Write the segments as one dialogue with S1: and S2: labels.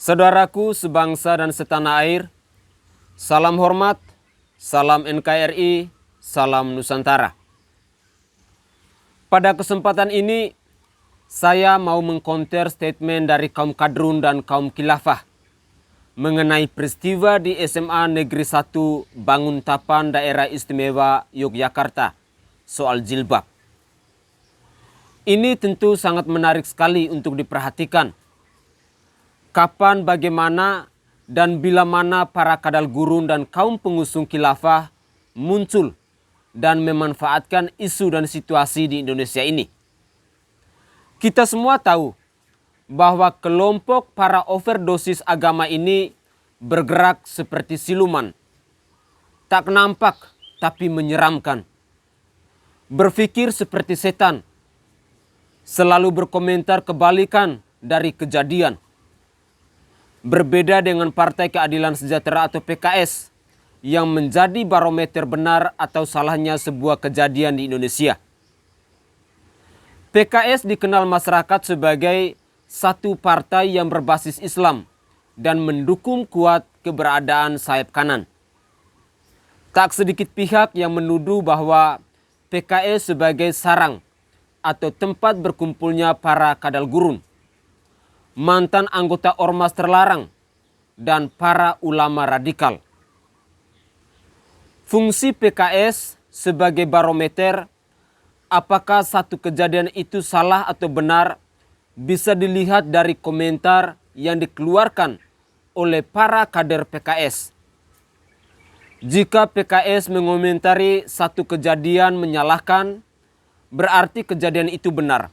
S1: Saudaraku sebangsa dan setanah air, salam hormat, salam NKRI, salam Nusantara. Pada kesempatan ini, saya mau mengcounter statement dari kaum kadrun dan kaum khilafah mengenai peristiwa di SMA Negeri 1 Banguntapan Daerah Istimewa Yogyakarta soal jilbab. Ini tentu sangat menarik sekali untuk diperhatikan. Kapan, bagaimana, dan bila mana para kadal gurun dan kaum pengusung khilafah muncul dan memanfaatkan isu dan situasi di Indonesia ini. Kita semua tahu bahwa kelompok para overdosis agama ini bergerak seperti siluman. Tak nampak tapi menyeramkan. Berpikir seperti setan. Selalu berkomentar kebalikan dari kejadian. Berbeda dengan Partai Keadilan Sejahtera atau PKS yang menjadi barometer benar atau salahnya sebuah kejadian di Indonesia. PKS dikenal masyarakat sebagai satu partai yang berbasis Islam dan mendukung kuat keberadaan sayap kanan. Tak sedikit pihak yang menuduh bahwa PKS sebagai sarang atau tempat berkumpulnya para kadal gurun, mantan anggota ormas terlarang, dan para ulama radikal. Fungsi PKS sebagai barometer apakah satu kejadian itu salah atau benar bisa dilihat dari komentar yang dikeluarkan oleh para kader PKS. Jika PKS mengomentari satu kejadian menyalahkan, berarti kejadian itu benar.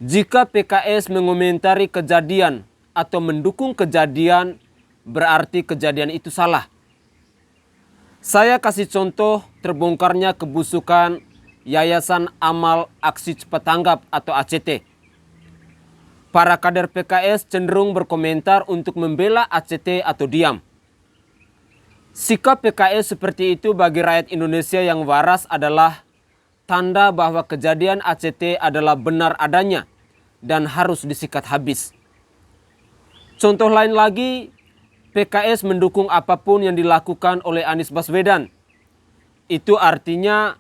S1: Jika PKS mengomentari kejadian atau mendukung kejadian, berarti kejadian itu salah. Saya kasih contoh terbongkarnya kebusukan Yayasan Amal Aksi Cepat Tanggap atau ACT. Para kader PKS cenderung berkomentar untuk membela ACT atau diam. Sikap PKS seperti itu bagi rakyat Indonesia yang waras adalah tanda bahwa kejadian ACT adalah benar adanya dan harus disikat habis. Contoh lain lagi, PKS mendukung apapun yang dilakukan oleh Anies Baswedan. Itu artinya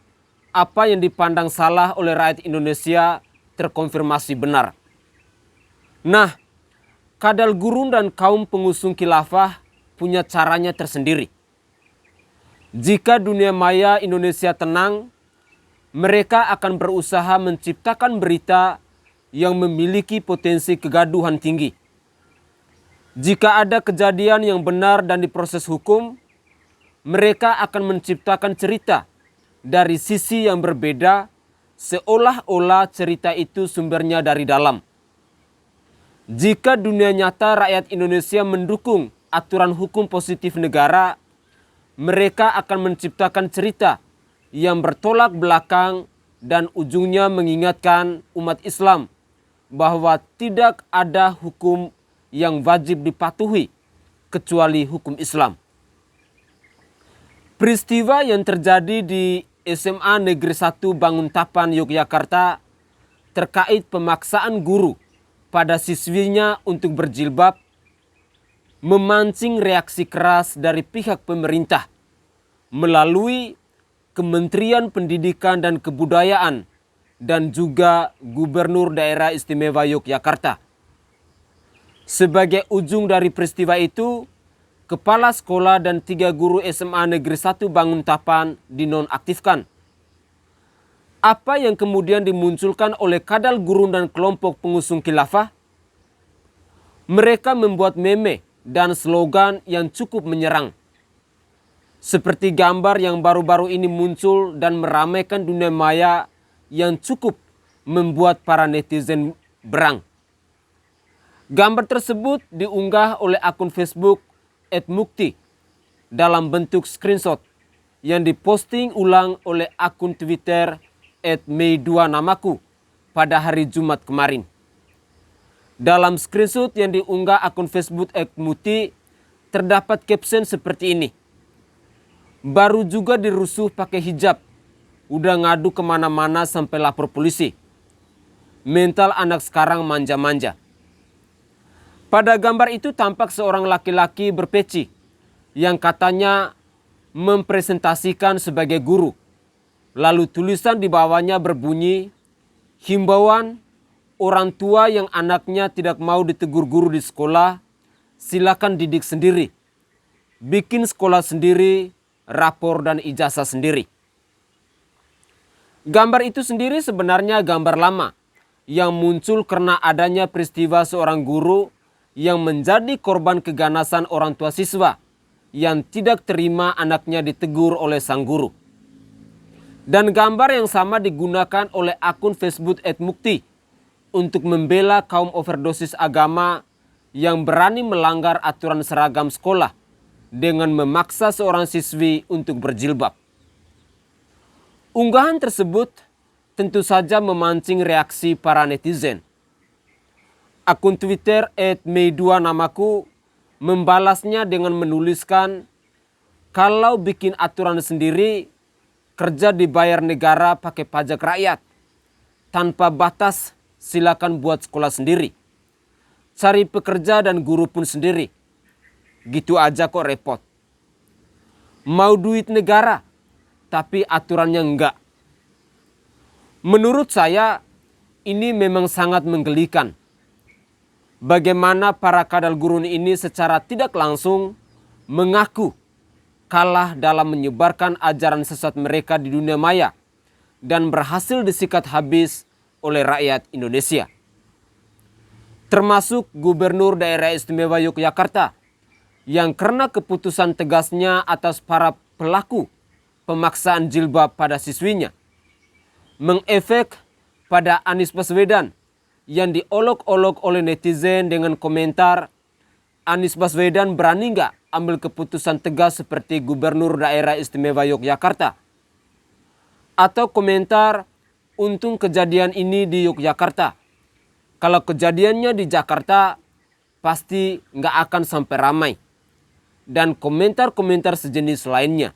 S1: apa yang dipandang salah oleh rakyat Indonesia terkonfirmasi benar. Nah, kadal gurun dan kaum pengusung khilafah punya caranya tersendiri. Jika dunia maya Indonesia tenang, mereka akan berusaha menciptakan berita yang memiliki potensi kegaduhan tinggi. Jika ada kejadian yang benar dan diproses hukum, mereka akan menciptakan cerita dari sisi yang berbeda, seolah-olah cerita itu sumbernya dari dalam. Jika dunia nyata rakyat Indonesia mendukung aturan hukum positif negara, mereka akan menciptakan cerita yang bertolak belakang dan ujungnya mengingatkan umat Islam bahwa tidak ada hukum yang wajib dipatuhi kecuali hukum Islam. Peristiwa yang terjadi di SMA Negeri 1 Banguntapan Yogyakarta terkait pemaksaan guru pada siswinya untuk berjilbab memancing reaksi keras dari pihak pemerintah melalui Kementerian Pendidikan dan Kebudayaan dan juga Gubernur Daerah Istimewa Yogyakarta. Sebagai ujung dari peristiwa itu, Kepala sekolah dan 3 guru SMA Negeri 1 Banguntapan dinonaktifkan. Apa yang kemudian dimunculkan oleh kadal gurun dan kelompok pengusung khilafah? Mereka membuat meme dan slogan yang cukup menyerang. Seperti gambar yang baru-baru ini muncul dan meramaikan dunia maya yang cukup membuat para netizen berang. Gambar tersebut diunggah oleh akun Facebook @mukti dalam bentuk screenshot yang diposting ulang oleh akun Twitter @mei2namaku pada hari Jumat kemarin. Dalam screenshot yang diunggah akun Facebook @mukti terdapat caption seperti ini. Baru juga dirusuh pakai hijab, udah ngadu kemana-mana sampai lapor polisi. Mental anak sekarang manja-manja. Pada gambar itu tampak seorang laki-laki berpeci yang katanya mempresentasikan sebagai guru. Lalu tulisan di bawahnya berbunyi, himbauan orang tua yang anaknya tidak mau ditegur guru di sekolah, silakan didik sendiri. Bikin sekolah sendiri, rapor dan ijazah sendiri. Gambar itu sendiri sebenarnya gambar lama yang muncul karena adanya peristiwa seorang guru yang menjadi korban keganasan orang tua siswa yang tidak terima anaknya ditegur oleh sang guru. Dan gambar yang sama digunakan oleh akun Facebook @mukti untuk membela kaum overdosis agama yang berani melanggar aturan seragam sekolah dengan memaksa seorang siswi untuk berjilbab. Unggahan tersebut tentu saja memancing reaksi para netizen. Akun Twitter @mei2 namaku membalasnya dengan menuliskan, kalau bikin aturan sendiri, kerja dibayar negara pakai pajak rakyat. Tanpa batas, silakan buat sekolah sendiri. Cari pekerja dan guru pun sendiri. Gitu aja kok repot. Mau duit negara, tapi aturannya enggak. Menurut saya, ini memang sangat menggelikan. Bagaimana para kadal gurun ini secara tidak langsung mengaku kalah dalam menyebarkan ajaran sesat mereka di dunia maya dan berhasil disikat habis oleh rakyat Indonesia. Termasuk Gubernur Daerah Istimewa Yogyakarta yang karena keputusan tegasnya atas para pelaku pemaksaan jilbab pada siswinya, mengefek pada Anies Baswedan yang diolok-olok oleh netizen dengan komentar, Anies Baswedan berani nggak ambil keputusan tegas seperti Gubernur Daerah Istimewa Yogyakarta? Atau komentar, untung kejadian ini di Yogyakarta. Kalau kejadiannya di Jakarta, pasti nggak akan sampai ramai. Dan komentar-komentar sejenis lainnya.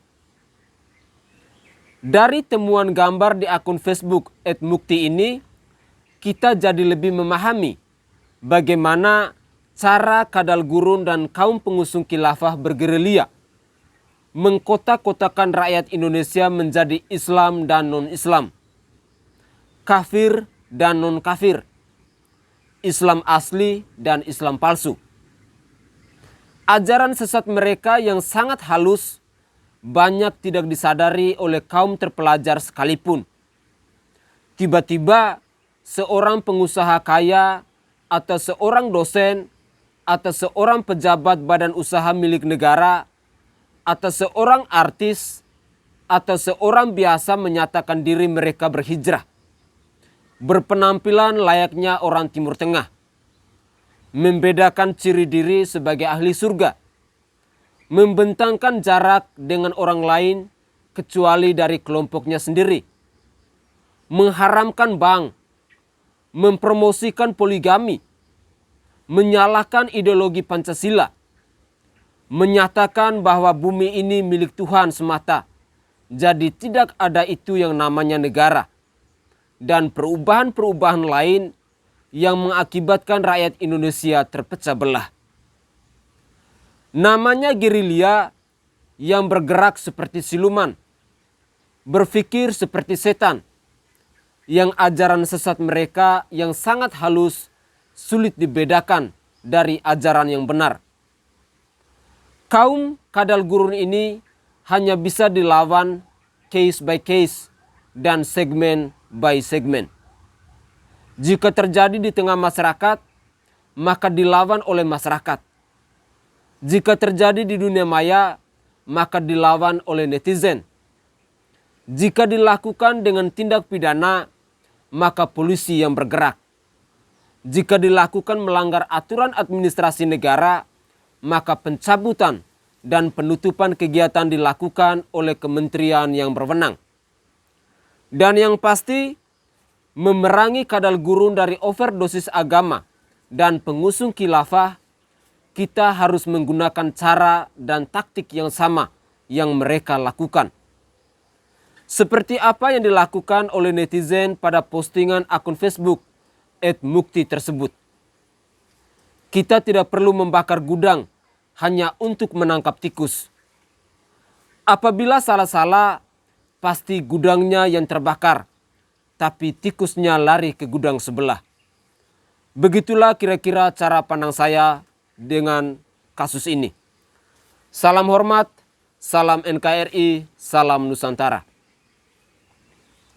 S1: Dari temuan gambar di akun Facebook @mukti ini, kita jadi lebih memahami bagaimana cara kadal gurun dan kaum pengusung khilafah bergerilya mengkotak-kotakan rakyat Indonesia menjadi Islam dan non-Islam, kafir dan non-kafir, Islam asli dan Islam palsu. Ajaran sesat mereka yang sangat halus banyak tidak disadari oleh kaum terpelajar sekalipun. Tiba-tiba seorang pengusaha kaya atau seorang dosen atau seorang pejabat badan usaha milik negara atau seorang artis atau seorang biasa menyatakan diri mereka berhijrah, berpenampilan layaknya orang Timur Tengah, membedakan ciri diri sebagai ahli surga, membentangkan jarak dengan orang lain kecuali dari kelompoknya sendiri, mengharamkan bank, mempromosikan poligami, menyalahkan ideologi Pancasila, menyatakan bahwa bumi ini milik Tuhan semata, jadi tidak ada itu yang namanya negara, dan perubahan-perubahan lain yang mengakibatkan rakyat Indonesia terpecah belah. Namanya gerilya yang bergerak seperti siluman, berpikir seperti setan, yang ajaran sesat mereka yang sangat halus sulit dibedakan dari ajaran yang benar. Kaum kadal gurun ini hanya bisa dilawan case by case dan segmen by segmen. Jika terjadi di tengah masyarakat, maka dilawan oleh masyarakat. Jika terjadi di dunia maya, maka dilawan oleh netizen. Jika dilakukan dengan tindak pidana, maka polisi yang bergerak. Jika dilakukan melanggar aturan administrasi negara, maka pencabutan dan penutupan kegiatan dilakukan oleh kementerian yang berwenang. Dan yang pasti, memerangi kadal gurun dari overdosis agama dan pengusung khilafah, kita harus menggunakan cara dan taktik yang sama yang mereka lakukan. Seperti apa yang dilakukan oleh netizen pada postingan akun Facebook @mukti tersebut. Kita tidak perlu membakar gudang hanya untuk menangkap tikus. Apabila salah-salah, pasti gudangnya yang terbakar, tapi tikusnya lari ke gudang sebelah. Begitulah kira-kira cara pandang saya dengan kasus ini. Salam hormat, salam NKRI, salam Nusantara.